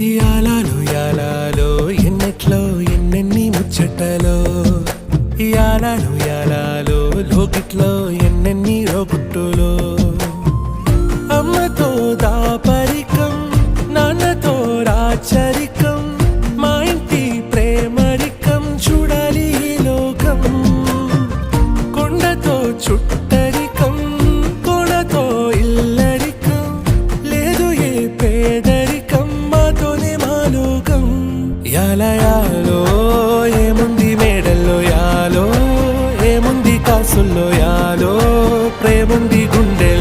యాలాలో యాలాలో ఎన్నెట్లో ఎన్నెన్ని ముచ్చటలో యాలాలో యాలాలో లోకిట్లో ఎన్నెన్ని రోగుట్టులో అమ్మతో దాపరికం నాన్నతో రాచరికం మా ఇంటి ప్రేమరికం చూడాలి ఈ లోకం కొండతో చుట్టరికం కొనతో ఇల్లరికం లేదు ఏ పేదరికం మాతోనే మా లోకం యాలయాలో ఏముంది మేడల్లో యాలో ఏముంది కాసుల్లో యాలో ప్రేముంది గుండె